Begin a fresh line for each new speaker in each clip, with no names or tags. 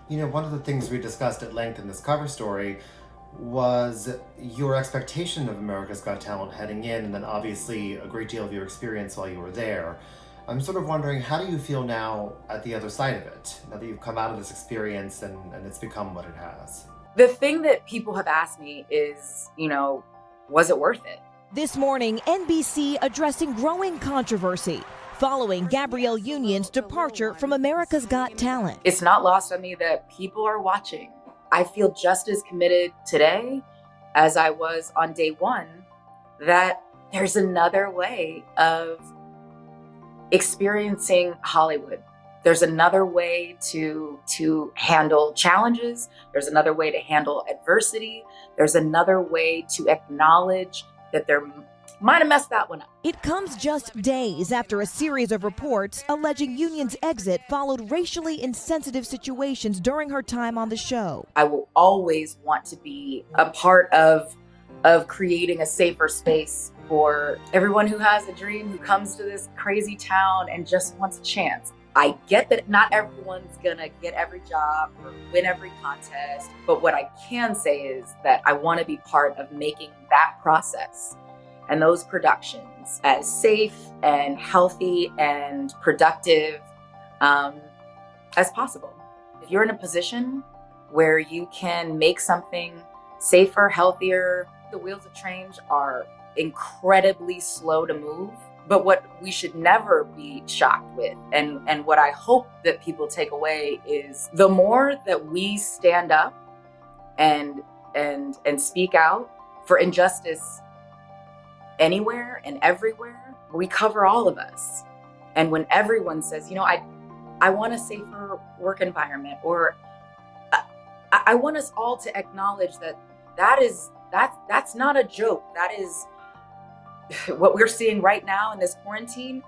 One of the things we discussed at length in this cover story was your expectation of America's Got Talent heading in, and then obviously a great deal of your experience while you were there. I'm sort of wondering, how do you feel now at the other side of it, now that you've come out of this experience and it's become what it has?
The thing that people have asked me is, was it worth it?
This morning, NBC addressing growing controversy following Gabrielle Union's departure from America's Got Talent.
It's not lost on me that people are watching. I feel just as committed today as I was on day one, that there's another way of experiencing Hollywood. There's another way to handle challenges. There's another way to handle adversity. There's another way to acknowledge that there might have messed that one up.
It comes just days after a series of reports alleging Union's exit followed racially insensitive situations during her time on the show.
I will always want to be a part of creating a safer space for everyone who has a dream, who comes to this crazy town and just wants a chance. I get that not everyone's gonna get every job or win every contest, but what I can say is that I want to be part of making that process and those productions as safe and healthy and productive as possible. If you're in a position where you can make something safer, healthier, the wheels of change are incredibly slow to move. But what we should never be shocked with, and what I hope that people take away, is the more that we stand up and speak out for injustice anywhere and everywhere, we cover all of us. And when everyone says, I want a safer work environment, or I want us all to acknowledge that's not a joke. That is what we're seeing right now in this quarantine.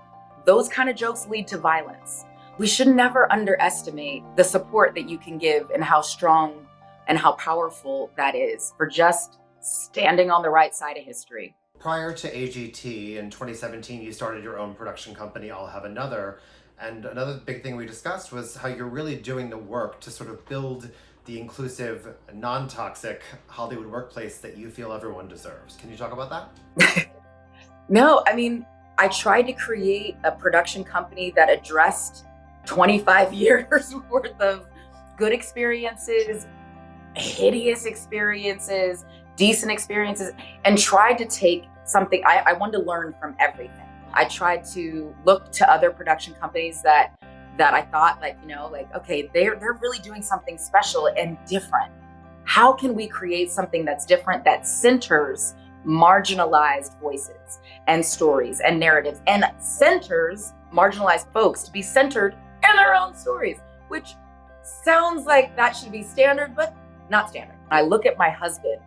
Those kind of jokes lead to violence. We should never underestimate the support that you can give and how strong and how powerful that is for just standing on the right side of history.
Prior to AGT in 2017, you started your own production company, I'll Have Another. And another big thing we discussed was how you're really doing the work to sort of build the inclusive, non-toxic Hollywood workplace that you feel everyone deserves. Can you talk about that?
No, I tried to create a production company that addressed 25 years worth of good experiences, hideous experiences, decent experiences, and tried to take something. I wanted to learn from everything. I tried to look to other production companies that I thought okay, they're really doing something special and different. How can we create something that's different, that centers marginalized voices and stories and narratives, and centers marginalized folks to be centered in their own stories, which sounds like that should be standard, but not standard. I look at my husband,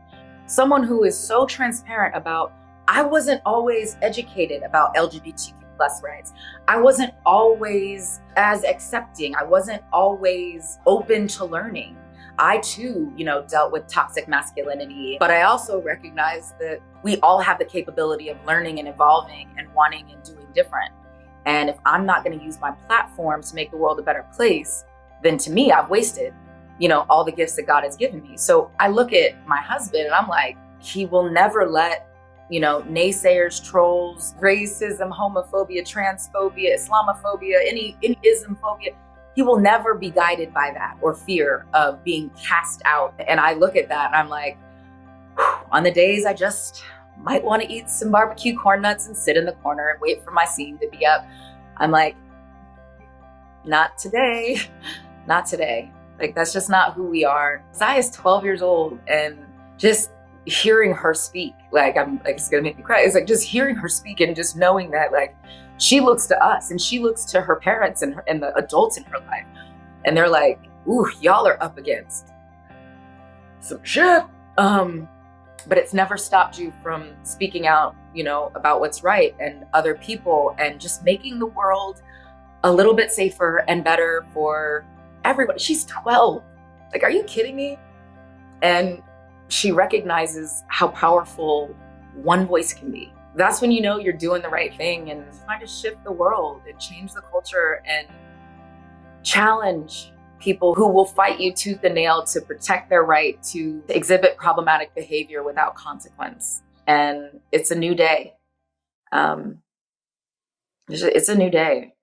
someone who is so transparent about, I wasn't always educated about LGBTQ plus rights. I wasn't always as accepting. I wasn't always open to learning. I too, dealt with toxic masculinity, but I also recognize that we all have the capability of learning and evolving and wanting and doing different. And if I'm not going to use my platform to make the world a better place, then to me, I've wasted, all the gifts that God has given me. So I look at my husband and I'm like, he will never let, naysayers, trolls, racism, homophobia, transphobia, Islamophobia, any ismphobia. He will never be guided by that or fear of being cast out. And I look at that and I'm like, on the days I just might want to eat some barbecue corn nuts and sit in the corner and wait for my scene to be up, I'm like, not today, not today. That's just not who we are. Zaya's 12 years old, and just hearing her speak, it's gonna make me cry. It's just hearing her speak and just knowing that she looks to us and she looks to her parents and the adults in her life. And they're like, ooh, y'all are up against some shit. But it's never stopped you from speaking out, about what's right and other people, and just making the world a little bit safer and better for everybody. She's 12. Are you kidding me? And she recognizes how powerful one voice can be. That's when you're doing the right thing and trying to shift the world and change the culture and challenge people who will fight you tooth and nail to protect their right to exhibit problematic behavior without consequence. And it's a new day. It's a new day.